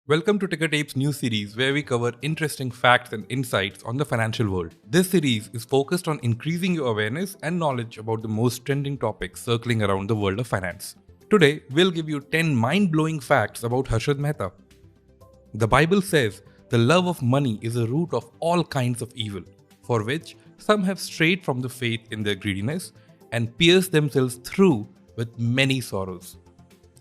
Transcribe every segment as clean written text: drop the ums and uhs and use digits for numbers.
Welcome to Ticker Tape's new series where we cover interesting facts and insights on the financial world. This series is focused on increasing your awareness and knowledge about the most trending topics circling around the world of finance. Today, we'll give you 10 mind-blowing facts about Harshad Mehta. The Bible says the love of money is a root of all kinds of evil, for which some have strayed from the faith in their greediness and pierced themselves through with many sorrows.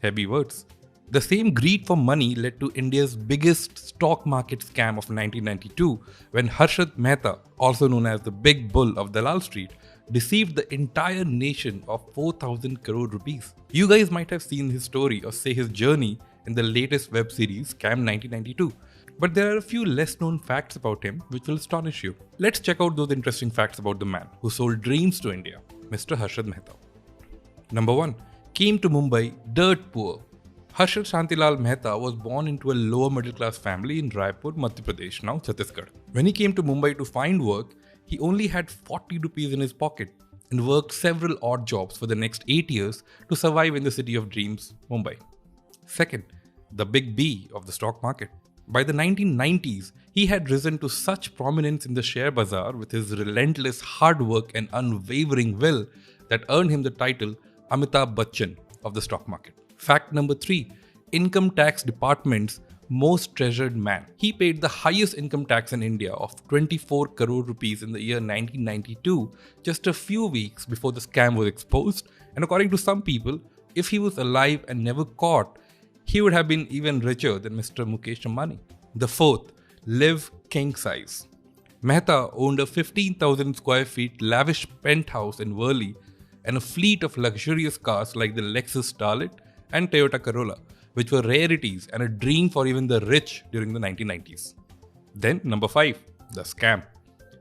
Heavy words. The same greed for money led to India's biggest stock market scam of 1992 when Harshad Mehta, also known as the Big Bull of Dalal Street, deceived the entire nation of 4,000 crore rupees. You guys might have seen his story or say his journey in the latest web series Scam 1992. But there are a few less known facts about him which will astonish you. Let's check out those interesting facts about the man who sold dreams to India, Mr. Harshad Mehta. Number 1. Came to Mumbai dirt poor. Harshad Shantilal Mehta was born into a lower middle class family in Raipur, Madhya Pradesh, now Chhattisgarh. When he came to Mumbai to find work, he only had 40 rupees in his pocket and worked several odd jobs for the next 8 years to survive in the city of dreams, Mumbai. Second, the big B of the stock market. By the 1990s, he had risen to such prominence in the share bazaar with his relentless hard work and unwavering will that earned him the title Amitabh Bachchan of the stock market. Fact number 3. Income tax department's most treasured man. He paid the highest income tax in India of 24 crore rupees in the year 1992, just a few weeks before the scam was exposed. And according to some people, if he was alive and never caught, he would have been even richer than Mr. Mukesh Ambani. The fourth, live king size. Mehta owned a 15,000 square feet lavish penthouse in Worli and a fleet of luxurious cars like the Lexus Starlet and Toyota Corolla, which were rarities and a dream for even the rich during the 1990s. Then, number 5, the scam.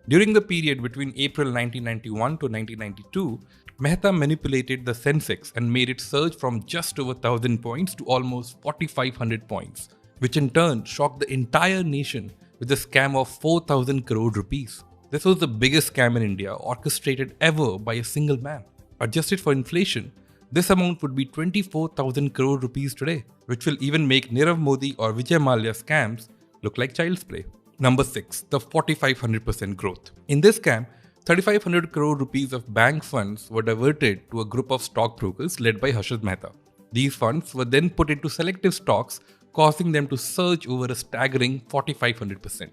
During the period between April 1991 to 1992, Mehta manipulated the Sensex and made it surge from just over 1,000 points to almost 4,500 points, which in turn shocked the entire nation with a scam of 4,000 crore rupees. This was the biggest scam in India orchestrated ever by a single man. Adjusted for inflation, this amount would be 24,000 crore rupees today, which will even make Nirav Modi or Vijay Mallya scams look like child's play. Number 6, the 4,500% growth. In this scam, 3,500 crore rupees of bank funds were diverted to a group of stockbrokers led by Harshad Mehta. These funds were then put into selective stocks, causing them to surge over a staggering 4,500%.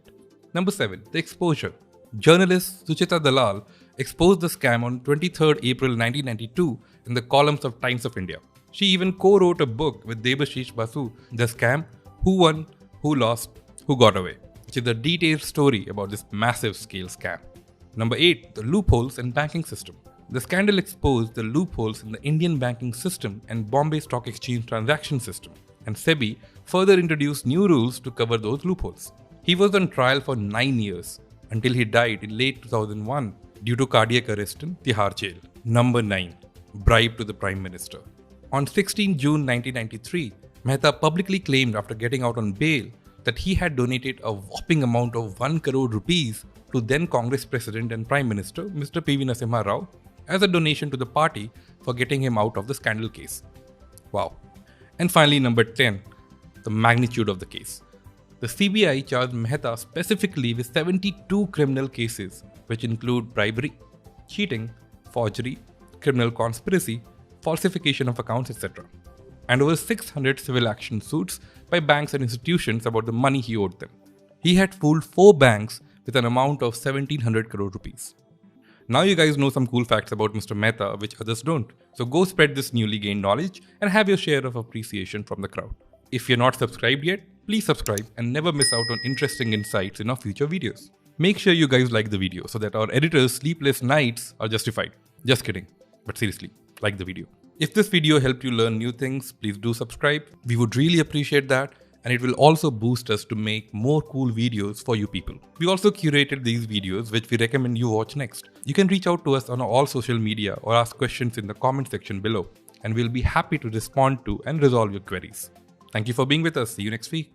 Number 7, the exposure. Journalist Sucheta Dalal exposed the scam on 23rd April 1992 in the columns of Times of India. She even co-wrote a book with Debashish Basu, The Scam, Who Won, Who Lost, Who Got Away, which is a detailed story about this massive scale scam. Number 8, the loopholes in banking system. The scandal exposed the loopholes in the Indian banking system and Bombay Stock Exchange transaction system, and SEBI further introduced new rules to cover those loopholes. He was on trial for 9 years until he died in late 2001 due to cardiac arrest in Tihar jail. Number 9, bribe to the Prime Minister. On 16 June 1993, Mehta publicly claimed after getting out on bail that he had donated a whopping amount of 1 crore rupees to then Congress President and Prime Minister Mr. P.V. Narasimha Rao as a donation to the party for getting him out of the scandal case. Wow. And finally, number 10, the magnitude of the case. The CBI charged Mehta specifically with 72 criminal cases, which include bribery, cheating, forgery, criminal conspiracy, falsification of accounts, etc. And over 600 civil action suits by banks and institutions about the money he owed them. He had fooled 4 banks with an amount of 1,700 crore rupees. Now you guys know some cool facts about Mr. Mehta which others don't. So go spread this newly gained knowledge and have your share of appreciation from the crowd. If you're not subscribed yet, please subscribe and never miss out on interesting insights in our future videos. Make sure you guys like the video so that our editor's sleepless nights are justified. Just kidding. But seriously, like the video. If this video helped you learn new things, please do subscribe. We would really appreciate that, and it will also boost us to make more cool videos for you people. We also curated these videos which we recommend you watch next. You can reach out to us on all social media or ask questions in the comment section below, and we'll be happy to respond to and resolve your queries. Thank you for being with us. See you next week.